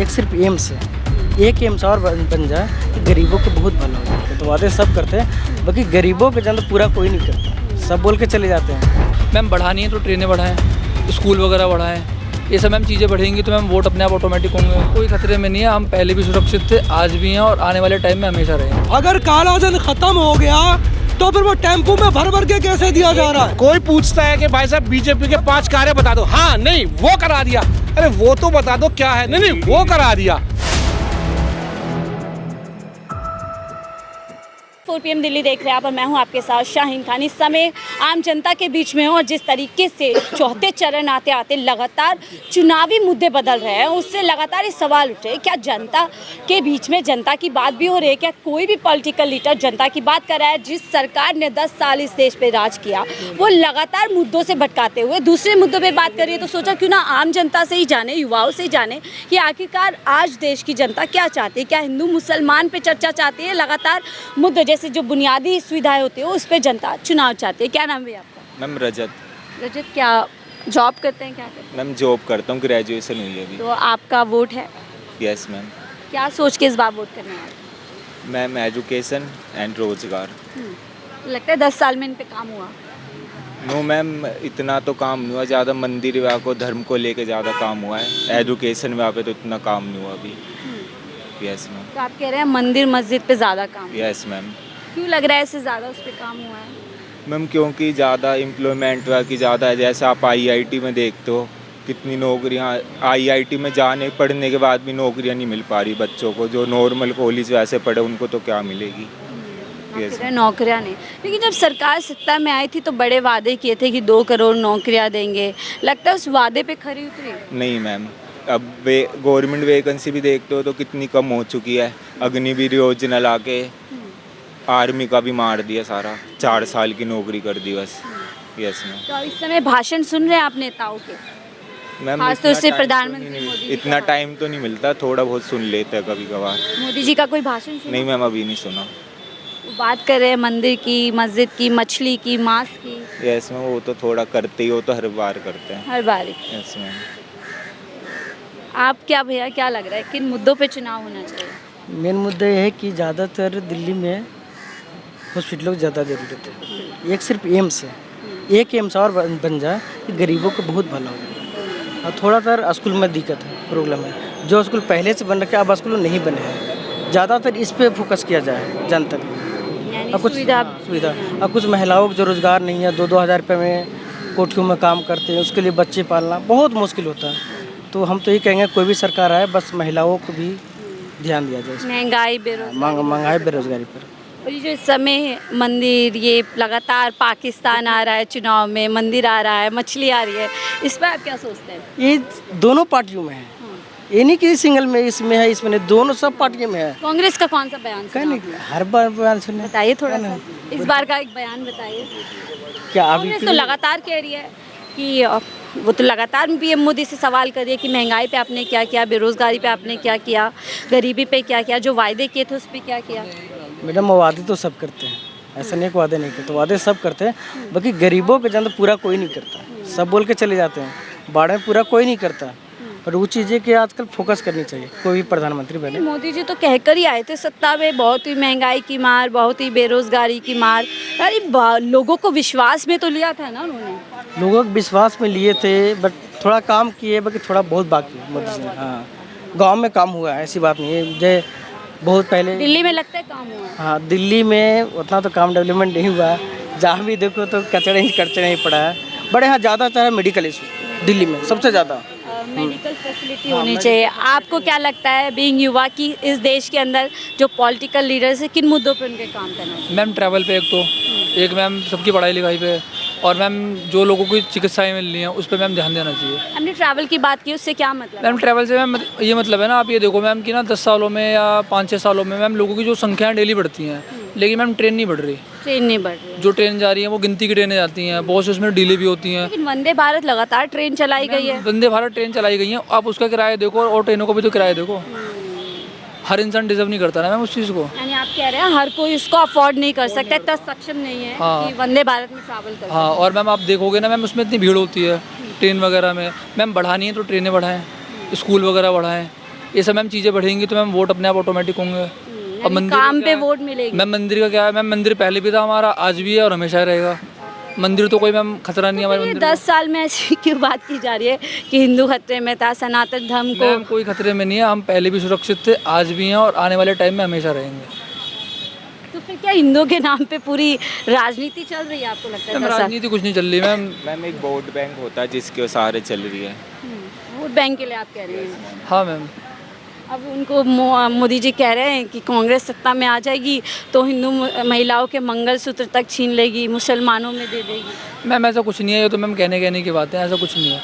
एक सिर्फ एम्स है, एक एम्स और बन जाए तो गरीबों को बहुत भला हो जाएगा। तो वादे सब करते हैं, बाकी गरीबों के जन पूरा कोई नहीं करता, सब बोल के चले जाते हैं। मैम बढ़ानी है तो ट्रेनें बढ़ाएं, स्कूल वगैरह बढ़ाएं, ये सब मैम चीज़ें बढ़ेंगी तो मैम वोट अपने आप ऑटोमेटिक होंगे। कोई खतरे में नहीं है, हम पहले भी सुरक्षित थे, आज भी हैं और आने वाले टाइम में हमेशा रहेंगे। अगर कालाधन खत्म हो गया तो फिर वो टेम्पो में भर भर के कैसे दिया जा रहा है? कोई पूछता है कि भाई साहब बीजेपी के 5 कार्य बता दो, हाँ नहीं वो करा दिया, अरे वो तो बता दो क्या है, नहीं वो करा दिया। 4 PM दिल्ली देख रहे हैं आप और मैं हूं आपके साथ शाहीन खान। इस समय आम जनता के बीच में हूं और जिस तरीके से चौथे चरण आते आते लगातार चुनावी मुद्दे बदल रहे हैं, उससे लगातार ये सवाल उठे क्या जनता के बीच में जनता की बात भी हो रही है? क्या कोई भी पॉलिटिकल लीडर जनता की बात कर रहा है? जिस सरकार ने 10 साल इस देश पे राज किया वो लगातार मुद्दों से भटकाते हुए दूसरे मुद्दों पर बात कर रही है, तो सोचा क्यों ना आम जनता से ही जाने, युवाओं से ही जाने कि आखिरकार आज देश की जनता क्या चाहती है। क्या हिंदू मुसलमान पे चर्चा चाहती है? लगातार मुद्दे जैसे जो बुनियादी सुविधाएं होती है उस पर जनता चुनाव चाहती है। क्या नाम है आपका? मैम रजत। रजत, क्या जॉब करते हैं, क्या करते हैं? मैम जॉब करता हूँ, ग्रेजुएशन हुई है अभी। तो आपका वोट है? Yes ma'am. क्या सोच के इस बार वोट करना है? मैम एजुकेशन एंड रोजगार। लगता है 10 साल में इन पे काम हुआ? नो मैम, इतना तो काम नहीं हुआ, ज़्यादा मंदिर विभाग को धर्म को लेके ज़्यादा काम हुआ है, एजुकेशन विभाग पे तो इतना काम नहीं हुआ अभी। Yes ma'am. तो आप कह रहे हैं मंदिर मस्जिद पे ज़्यादा काम हुआ? Yes ma'am. क्यों लग रहा है इससे ज़्यादा उस पर काम हुआ है? मैम क्योंकि ज़्यादा एम्प्लॉयमेंट की ज़्यादा है, जैसे आप IIT में देखते हो कितनी नौकरियाँ, IIT में जाने पढ़ने के बाद भी नौकरियाँ नहीं मिल पा रही बच्चों को, जो नॉर्मल कॉलेज वैसे पढ़े उनको तो क्या मिलेगी। नौकरियाँ नहीं, लेकिन जब सरकार सत्ता में आई थी तो बड़े वादे किए थे कि 2 करोड़ नौकरियाँ देंगे, लगता है उस वादे पे खरी उतरी? नहीं मैम, अब गवर्नमेंट वैकेंसी भी देखते हो तो कितनी कम हो चुकी है। अग्निवीर योजना ला के आर्मी का भी मार दिया सारा, 4 साल की नौकरी कर दी बस। Yes ma'am. तो इस समय भाषण सुन रहे हैं आप नेताओं के? मैम खासतौर से प्रधानमंत्री मोदी जी इतना का? टाइम तो नहीं मिलता, थोड़ा बहुत सुन लेते हैं कभी कभार। मोदी जी का कोई भाषण सुना? नहीं मैम, अभी नहीं सुना। वो बात कर रहे हैं मंदिर की, मस्जिद की, मछली की, मांस की। यस मैम, वो तो थोड़ा करते ही, वो तो हर बार करते हैं। हर बार। Yes ma'am. आप क्या भैया, क्या लग रहा है किन मुद्दों पे चुनाव होना चाहिए? मेन मुद्दा यह है कि ज़्यादातर दिल्ली में हॉस्पिटलों की ज़्यादा ज़रूरत है। एक सिर्फ एम्स है, एक एम्स और बन जाए तो गरीबों को बहुत भला हो जाएगा। और थोड़ा सा स्कूल में दिक्कत है, प्रॉब्लम है, जो स्कूल पहले से बन रखे अब स्कूल नहीं बने हैं, ज़्यादातर इस पे फोकस किया जाए जन तक। यानी और कुछ सुविधा और कुछ महिलाओं को जो रोज़गार नहीं है, 2-2 हज़ार रुपये में कोठियों में काम करते हैं, उसके लिए बच्चे पालना बहुत मुश्किल होता है। तो हम तो ये कहेंगे कोई भी सरकार आए बस महिलाओं को भी ध्यान दिया जाए, महंगाई, बेरोजगारी, महंगाई बेरोजगारी पर। और ये जो इस समय मंदिर, ये लगातार पाकिस्तान आ रहा है चुनाव में, मंदिर आ रहा है, मछली आ रही है, इस पर आप क्या सोचते हैं? ये दोनों पार्टियों में है, ये नहीं कि सिंगल में इसमें है, इसमें नहीं, दोनों सब पार्टियों में है। कांग्रेस का कौन सा बयान कहीं सुना नहीं, हर बार बयान सुने, बताइए थोड़ा सा, इस बार का एक बयान बताइए। क्या अभी कांग्रेस तो लगातार कह रही है कि वो तो लगातार PM मोदी से सवाल कर रही है कि महंगाई पे आपने क्या किया, बेरोजगारी पे आपने क्या किया, गरीबी पे क्या किया, जो वायदे किए थे उस पर क्या किया? मैडम वादे तो सब करते हैं, ऐसा नहीं कि वादे नहीं करते, वादे सब करते हैं, बाकी गरीबों के जन पूरा कोई नहीं करता, सब बोल के चले जाते हैं, बाढ़ में पूरा कोई नहीं करता। और वो चीज़ें कि आजकल फोकस करनी चाहिए कोई भी प्रधानमंत्री बने। मोदी जी तो कहकर ही आए थे सत्ता में, बहुत ही महंगाई की मार, बहुत ही बेरोजगारी की मार, अरे लोगों को विश्वास में तो लिया था ना उन्होंने। लोगों को विश्वास में लिए थे, बट थोड़ा काम किए, बाकी थोड़ा बहुत बाकी है मोदी जी ने। हाँ, गाँव में काम हुआ है, ऐसी बात नहीं है, जो बहुत पहले दिल्ली में लगता है काम हुआ है। हाँ, दिल्ली में उतना तो काम डेवलपमेंट नहीं हुआ है, जहाँ भी देखो तो कचड़े ही पड़ा है। बड़े यहाँ ज़्यादातर है मेडिकल इशू, दिल्ली में सबसे ज़्यादा मेडिकल फैसिलिटी होनी चाहिए। आपको क्या लगता है बीइंग युवा की इस देश के अंदर जो पॉलिटिकल लीडर्स है किन मुद्दों पे उनके काम करना चाहिए? मैम ट्रैवल पे एक मैम सबकी पढ़ाई लिखाई पे, और मैम जो लोगों को चिकित्साएँ मिल रही हैं उस पर मैम ध्यान देना चाहिए। हमने ट्रैवल की बात की, उससे क्या मतलब? मैम ट्रैवल से मैम ये मतलब है ना, आप ये देखो मैम कि ना 10 सालों में या 5-6 सालों में मैम लोगों की जो संख्याएँ डेली बढ़ती हैं, लेकिन मैम ट्रेन नहीं बढ़ रही। ट्रेन नहीं बढ़ रही है। जो ट्रेन जा रही है वो गिनती की ट्रेनें जाती हैं, बहुत से उसमें डिले भी होती हैं। लेकिन वंदे भारत लगातार ट्रेन चलाई गई है। वंदे भारत ट्रेन चलाई गई है, आप उसका किराया देखो और ट्रेनों को भी तो किराया देखो। हर इंसान डिजर्व नहीं करता ना मैम उस चीज़ को। यानी आप कह रहे हैं हर कोई इसको अफोर्ड नहीं कर सकता, इतना सक्षम नहीं है हाँ। कि वंदे भारत में ट्रैवल कर हाँ, और मैम आप देखोगे ना मैम उसमें इतनी भीड़ होती है ट्रेन वगैरह में। मैम बढ़ानी है तो ट्रेनें बढ़ाएं, स्कूल वगैरह बढ़ाएं, ये सब मैम चीज़ें बढ़ेंगी तो मैम वोट अपने आप ऑटोमेटिक होंगे। अब मंदिर काम का पे क्या है? वोट मिलेगी। मैम मंदिर का क्या है मैम, मंदिर पहले भी था हमारा, आज भी है और हमेशा रहेगा। मंदिर तो कोई मैम खतरा नहीं है हमारे ये मंदिर 10 साल में ऐसी क्यों बात की जा रही है कि हिंदू खतरे में था, सनातन धर्म में। को। मैम कोई खतरे में नहीं है, हम पहले भी सुरक्षित थे, आज भी हैं और आने वाले टाइम में हमेशा रहेंगे। तो फिर क्या हिंदुओं के नाम पे पूरी राजनीति चल रही है, आपको लगता है? मैम 10 साल राजनीति कुछ नहीं चल रही मैम। मैम एक वोट बैंक होता है जिसके सहारे चल रही है। वोट बैंक के लिए आप कह रहे हैं। हाँ मैम। अब उनको मोदी जी कह रहे हैं कि कांग्रेस सत्ता में आ जाएगी तो हिंदू महिलाओं के मंगलसूत्र तक छीन लेगी, मुसलमानों में दे देगी। मैम ऐसा कुछ नहीं है, ये तो मैम कहने की बातें हैं, ऐसा कुछ नहीं है।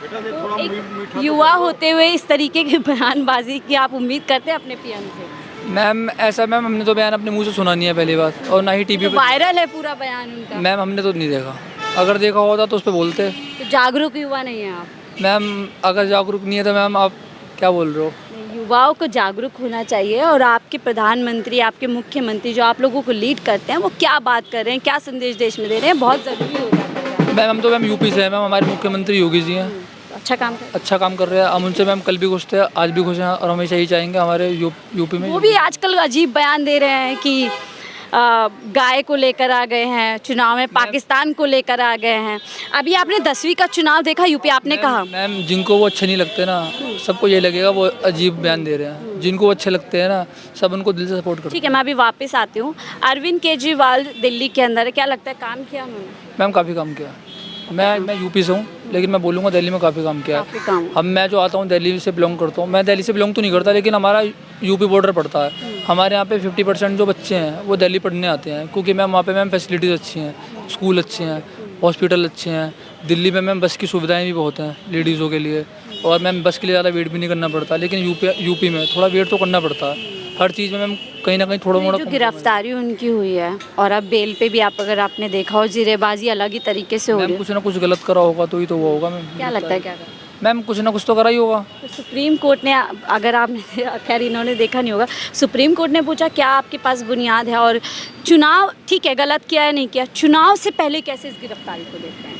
तो एक युवा होते हुए इस तरीके की बयानबाजी की आप उम्मीद करते हैं अपने पीएम से? मैम ऐसा मैम हमने तो बयान अपने मुंह से सुना नहीं है पहली बात, और ना ही टीवी तो पे। वायरल है पूरा बयान उनका। मैम हमने तो नहीं देखा, अगर देखा होता तो उस पर बोलते। तो जागरूक युवा नहीं है आप? मैम अगर जागरूक नहीं है तो मैम आप क्या बोल रहे हो? युवाओं को जागरूक होना चाहिए, और आपके प्रधानमंत्री, आपके मुख्यमंत्री जो आप लोगों को लीड करते हैं, वो क्या बात कर रहे हैं, क्या संदेश देश में दे रहे हैं, बहुत ज़रूरी हो जाता है। मैम हम तो मैम यूपी से हैं मैम, हमारे मुख्यमंत्री योगी जी हैं, तो अच्छा काम कर अच्छा काम कर रहे हैं। हम उनसे मैम कल भी खुश थे, आज भी खुश हैं और हमेशा ही चाहेंगे हमारे यूपी में। वो भी आजकल अजीब बयान दे रहे हैं कि गाय को लेकर आ गए हैं चुनाव में, पाकिस्तान को लेकर आ गए हैं। अभी आपने 10वीं का चुनाव देखा यूपी, आपने कहा मैम जिनको वो अच्छे नहीं लगते ना, सबको ये लगेगा वो अजीब बयान दे रहे हैं। जिनको वो अच्छे लगते हैं ना, सब उनको दिल से सपोर्ट करते ठीक है। मैं अभी वापस आती हूँ। अरविंद केजरीवाल दिल्ली के अंदर है, क्या लगता है काम किया उन्होंने? हैं। मैम काफ़ी काम किया। मैं यूपी से हूँ, लेकिन मैं बोलूँगा दिल्ली में काफ़ी काम किया काफी काम। है। मैं जो आता हूँ दिल्ली से बिलोंग करता हूँ, मैं दिल्ली से बिलोंग तो नहीं करता, लेकिन हमारा यूपी बॉर्डर पड़ता है। हमारे यहाँ पे 50% जो बच्चे हैं वो दिल्ली पढ़ने आते हैं, क्योंकि मैम वहाँ पे मैम फैसिलिटीज़ अच्छी हैं, स्कूल अच्छे हैं, हॉस्पिटल अच्छे हैं। दिल्ली में मैम बस की सुविधाएं भी बहुत हैं लेडीज़ों के लिए, और मैम बस के लिए ज़्यादा वेट भी नहीं करना पड़ता। लेकिन यूपी में थोड़ा वेट तो करना पड़ता है हर चीज़ में मैम, कहीं ना कहीं थोड़ा मोड़ा। जो गिरफ्तारी उनकी हुई है और अब बेल पे भी, आप अगर आपने देखा हो, जीरेबाजी अलग ही तरीके से हो रही मैम है। कुछ ना कुछ गलत करा होगा तो ही तो वो होगा मैम। क्या लगता है क्या करें? मैम कुछ ना कुछ तो करा ही होगा। तो सुप्रीम कोर्ट ने, अगर आपने, खैर इन्होंने देखा नहीं होगा, सुप्रीम कोर्ट ने पूछा क्या आपके पास बुनियाद है, और चुनाव ठीक है गलत किया है नहीं किया, चुनाव से पहले कैसे इस गिरफ्तारी को देखते हैं?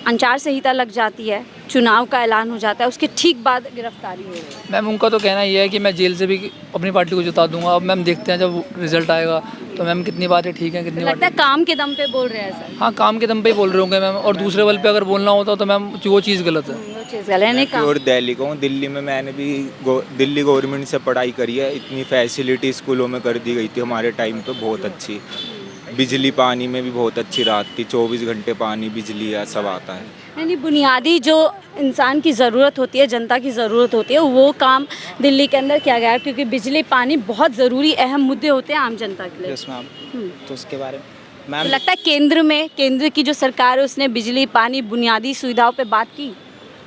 आचार संहिता लग जाती है, चुनाव का ऐलान हो जाता है, उसके ठीक बाद गिरफ्तारी हो रही है। मैम उनका तो कहना ये है कि मैं जेल से भी अपनी पार्टी को जिता दूंगा। अब मैम देखते हैं जब रिजल्ट आएगा तो मैम कितनी बातें ठीक हैं, कितनी लगता है काम के दम पे बोल रहे हैं सर? हाँ काम के दम पे ही बोल रहे होंगे मैम, और दूसरे बल पे अगर बोलना होता तो मैम वो चीज़ गलत है। वो चीज़ गलत है, नहीं काम। और दिल्ली को, दिल्ली में मैंने भी दिल्ली गवर्नमेंट से पढ़ाई करी है। इतनी फैसिलिटी स्कूलों में कर दी गई थी हमारे टाइम पे, बहुत अच्छी। बिजली पानी में भी बहुत अच्छी राहत थी, 24 घंटे पानी बिजली या सब आता है। यानी बुनियादी जो इंसान की ज़रूरत होती है, जनता की ज़रूरत होती है, वो काम दिल्ली के अंदर किया गया है, क्योंकि बिजली पानी बहुत ज़रूरी अहम मुद्दे होते हैं आम जनता के लिए। Yes ma'am. तो उसके बारे में तो मैम लगता है केंद्र की जो सरकार है उसने बिजली पानी बुनियादी सुविधाओं पे बात की।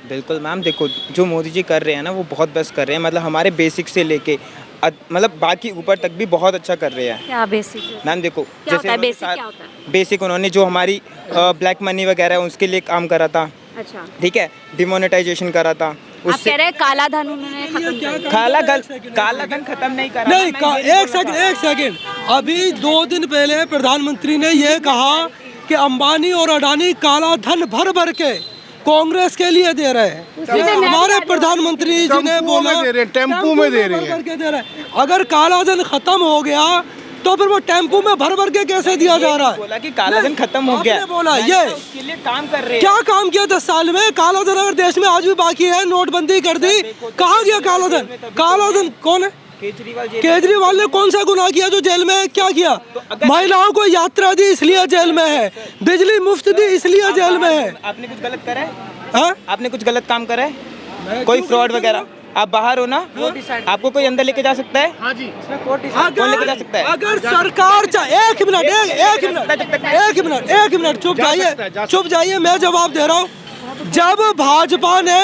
बिल्कुल मैम, देखो जो मोदी जी कर रहे हैं ना वो बहुत बेस्ट कर रहे हैं। मतलब हमारे बेसिक से लेके मतलब बाकी ऊपर तक भी बहुत अच्छा कर रहे हैं। क्या बेसिक? मैम देखो क्या होता है उन्होंने बेसिक? क्या होता है बेसिक उन्होंने जो हमारी ब्लैक मनी वगैरह है उसके लिए काम करा था, अच्छा। ठीक है, डिमोनेटाइजेशन करा था। आप कह रहे हैं काला धन उन्होंने खत्म कर दिया। काला धन खत्म नहीं करा। नहीं मैं ये एक सेकंड। अभी 2 दिन पहले प्रधानमंत्री ने ये कहा कि अंबानी और अडानी काला धन भर भर के कांग्रेस के लिए दे रहे हैं। हमारे प्रधानमंत्री जी ने बोला टेम्पू में दे रहे भर भर के दे रहे हैं। अगर काला धन खत्म हो गया तो फिर वो टेम्पू में भर भर के कैसे दिया जा रहा है? बोला कि काला धन खत्म हो गया। आपने बोला मैंने ये तो उसके लिए काम कर रहे हैं। क्या काम किया 10 साल में? काला धन अगर देश में आज भी बाकी है, नोटबंदी कर दी, कहाँ गया काला धन? काला धन कौन है? केजरीवाल ने कौन सा गुनाह किया जो जेल में है? क्या किया? महिलाओं को यात्रा दी इसलिए जेल में है, बिजली मुफ्त दी इसलिए जेल में है। आपने कुछ गलत करा है? हाँ? आपने कुछ गलत काम करा है? कोई फ्रॉड वगैरह? आप बाहर हो ना, आपको कोई अंदर लेके जा सकता है? हाँ जी। इसमें कोर्ट कौन लेके जा सकता है? अगर सरकार एक मिनट चुप जाइए, मैं जवाब दे रहा हूँ। जब भाजपा ने,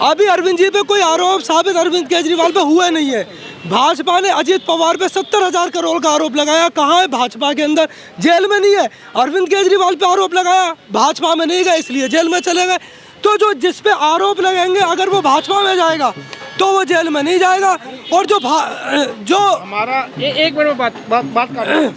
अभी अरविंद जी पे कोई आरोप साबित अरविंद केजरीवाल पे हुआ नहीं है, भाजपा ने अजीत पवार पे 70,000 करोड़ का आरोप लगाया। कहाँ है भाजपा के अंदर? जेल में नहीं है। अरविंद केजरीवाल पे आरोप लगाया, भाजपा में नहीं गए इसलिए जेल में चले गए। तो जो जिस पे आरोप लगेंगे अगर वो भाजपा में जाएगा तो वो जेल में नहीं जाएगा। और जो हमारा एक मिनट में बात कर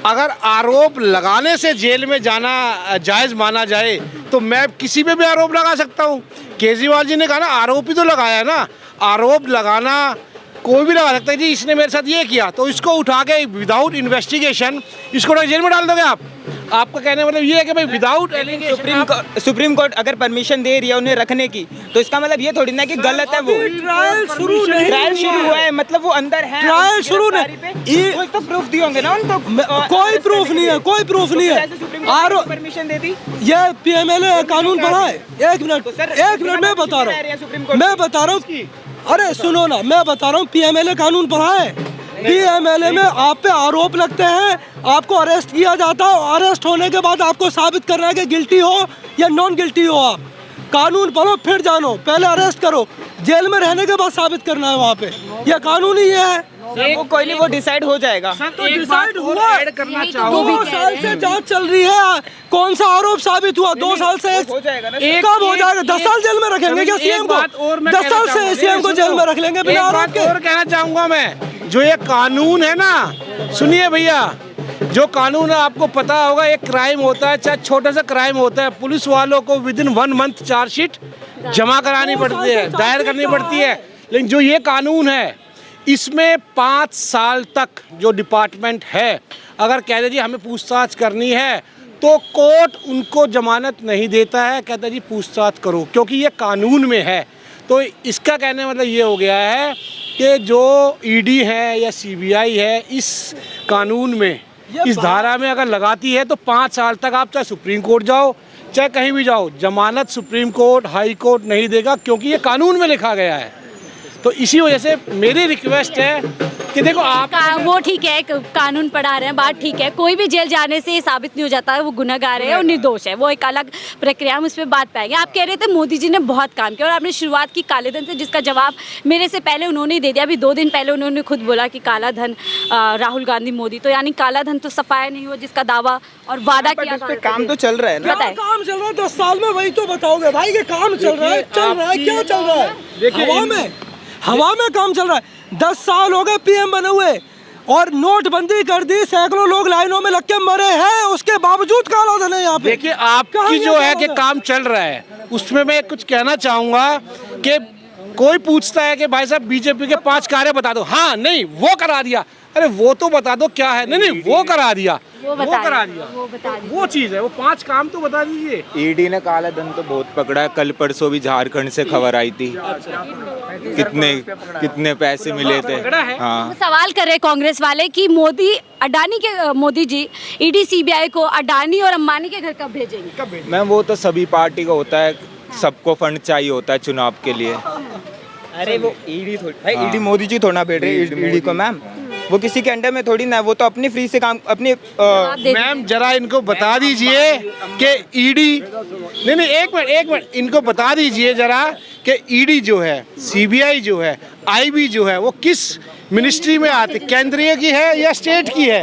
अगर आरोप लगाने से जेल में जाना जायज़ माना जाए तो मैं किसी पे भी आरोप लगा सकता हूँ। केजरीवाल जी ने कहा ना आरोप ही तो लगाया है ना, आरोप लगाना कोई भी लगा सकता है जी, इसने मेरे साथ ये किया तो इसको उठा के विदाउट इन्वेस्टिगेशन इसको जेल में डाल दोगे आप। आपका कहने मतलब ये है कि भाई विदाउट सुप्रीम कोर्ट अगर परमिशन दे रही है उन्हें रखने की, तो इसका मतलब ये थोड़ी ना कि गलत है वो। ट्रायल शुरू नहीं ट्रायल शुरू हुआ है, मतलब वो अंदर है। ट्रायल शुरू नहीं, कुछ तो प्रूफ दिए होंगे ना उनको। कोई प्रूफ नहीं है, कोई प्रूफ नहीं है। आरोप परमिशन दे दी, ये पीएमएलए कानून पढ़ा है। एक मिनट मैं बता रहा हूँ, अरे सुनो ना, मैं बता रहा हूँ पीएमएलए कानून पढ़ा है। पीएमएलए में आप पे आरोप लगते हैं, आपको अरेस्ट किया जाता है, अरेस्ट होने के बाद आपको साबित करना है कि गिल्टी हो या नॉन गिल्टी हो। आप कानून पढ़ो फिर जानो, पहले अरेस्ट करो, जेल में रहने के बाद साबित करना है वहाँ पे। यह कानून ही है। वो कोई नहीं, वो डिसाइड हो जाएगा। तो डिसाइड हुआ, करना 2 साल से जांच चल रही है, कौन सा आरोप साबित हुआ? 2 साल से हो जाएगा ना। कब हो जाएगा? 10 साल जेल में रखेंगे क्या सीएम को? 10 साल से सीएम को जेल में रख लेंगे बिना आरोप के। और कहना चाहूंगा मैं, जो ये कानून है ना, सुनिए भैया, जो कानून है आपको पता होगा, एक क्राइम होता है, चाहे छोटा सा क्राइम होता है, पुलिस वालों को विदिन 1 मंथ चार्जशीट जमा करानी पड़ती है, दायर करनी पड़ती है। लेकिन जो ये कानून है इसमें 5 साल तक जो डिपार्टमेंट है अगर कह दे जी हमें पूछताछ करनी है तो कोर्ट उनको जमानत नहीं देता है, कहता है जी पूछताछ करो, क्योंकि ये कानून में है। तो इसका कहने मतलब ये हो गया है कि जो ईडी है या सीबीआई है, इस कानून में, इस धारा में अगर लगाती है तो 5 साल तक आप चाहे सुप्रीम कोर्ट जाओ चाहे कहीं भी जाओ, जमानत सुप्रीम कोर्ट हाई कोर्ट नहीं देगा, क्योंकि ये कानून में लिखा गया है। तो इसी वजह से मेरी रिक्वेस्ट है कि देखो आप वो ठीक है, कानून पढ़ा रहे हैं, बात ठीक है, कोई भी जेल जाने से ये साबित नहीं हो जाता है वो गुनहगार है और निर्दोष है, वो एक अलग प्रक्रिया, हम उस पर बात पाएंगे। आप कह रहे थे मोदी जी ने बहुत काम किया और आपने शुरुआत की काले धन से, जिसका जवाब मेरे से पहले उन्होंने दे दिया। अभी 2 दिन पहले उन्होंने खुद बोला कि काला धन राहुल गांधी मोदी, तो यानी काला धन तो सफाया नहीं हुआ जिसका दावा और वादा किया था। काम तो चल रहा है ना, काम चल रहा है 10 साल में, वही तो बताओगे भाई कि काम चल रहा है, क्या चल रहा है? हवा में काम चल रहा है। 10 साल हो गए पीएम बने हुए और नोटबंदी कर दी, सैकड़ों लोग लाइनों में लग के मरे हैं, उसके बावजूद काला धन है यहाँ पे। देखिए आपकी जो है कि काम चल रहा है उसमें मैं कुछ कहना चाहूँगा कि कोई पूछता है कि भाई साहब बीजेपी के 5 कार्य बता दो, हाँ नहीं वो करा दिया, अरे वो तो बता दो क्या है, नहीं वो करा दिया, वो करा दिया, वो चीज़ है, वो 5 काम तो बता दीजिए। ईडी ने काला धन तो बहुत पकड़ा है, कल परसों भी झारखंड से खबर आई थी, कितने पैसे मिले थे। हाँ, सवाल कर रहे कांग्रेस वाले कि मोदी जी ईडी सीबीआई को अडानी और अंबानी के घर कब भेजेंगे? मैम वो तो सभी पार्टी का होता है, सबको फंड चाहिए होता है चुनाव के लिए। अरे वो ईडी थोड़ी भाई, ईडी मोदी जी थोड़ा बैठ रहे ईडी को मैम, वो किसी के अंडर में थोड़ी ना, वो तो अपनी फ्री से काम अपनी। मैम जरा इनको बता दीजिए कि ईडी नहीं एक मिनट इनको बता दीजिए जरा कि ईडी जो है, सीबीआई जो है, आईबी जो है, वो किस मिनिस्ट्री में आते, केंद्रीय की है या स्टेट की है?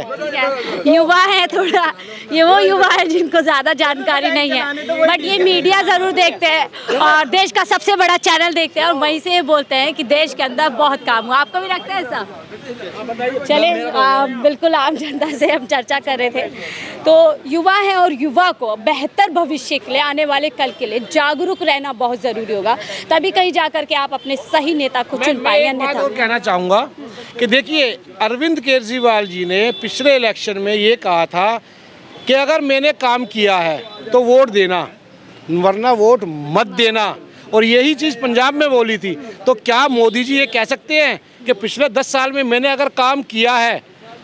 युवा है थोड़ा, ये वो युवा है जिनको ज़्यादा जानकारी नहीं है, बट ये मीडिया ज़रूर देखते हैं और देश का सबसे बड़ा चैनल देखते हैं और वहीं से ये बोलते हैं कि देश के अंदर बहुत काम हुआ। आपको भी लगता है ऐसा? चलिए बिल्कुल आम जनता से हम चर्चा कर रहे थे। तो युवा है और युवा को बेहतर भविष्य के लिए, आने वाले कल के लिए जागरूक रहना बहुत ज़रूरी होगा, तभी कहीं जा कर के आप अपने सही नेता को चुन पाएंगे। मैं एक बात और कहना चाहूँगा कि देखिए अरविंद केजरीवाल जी ने पिछले इलेक्शन में ये कहा था कि अगर मैंने काम किया है तो वोट देना, वरना वोट मत देना, और यही चीज़ पंजाब में बोली थी। तो क्या मोदी जी ये कह सकते हैं कि पिछले 10 साल में मैंने अगर काम किया है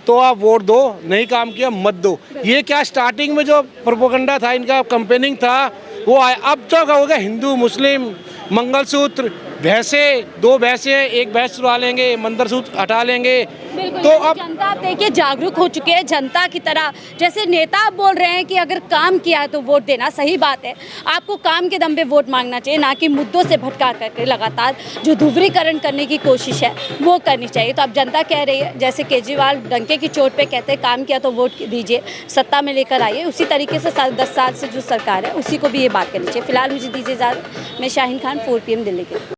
तो आप वोट दो, नहीं काम किया मत दो? ये क्या स्टार्टिंग में जो प्रोपेगेंडा था, इनका कैंपेनिंग था, वो अब तो हो गया हिंदू मुस्लिम, मंगलसूत्र, भैंसे, 2 भैंसे, 1 भैंस चुरा लेंगे, मंगलसूत्र हटा लेंगे। तो अब जनता आप देखिए जागरूक हो चुके हैं, जनता की तरह। जैसे नेता आप बोल रहे हैं कि अगर काम किया है तो वोट देना, सही बात है, आपको काम के दम पे वोट मांगना चाहिए, ना कि मुद्दों से भटका करके लगातार जो ध्रुवीकरण करने की कोशिश है वो करनी चाहिए। तो अब जनता कह रही है, जैसे केजरीवाल डंके की चोट पे कहते हैं काम किया तो वोट दीजिए, सत्ता में लेकर आइए, उसी तरीके से 10 साल से जो सरकार है उसी को भी ये बात करनी चाहिए। फिलहाल मुझे दीजिए इजाज़त, मैं शाहीन खान, 4 PM दिल्ली के।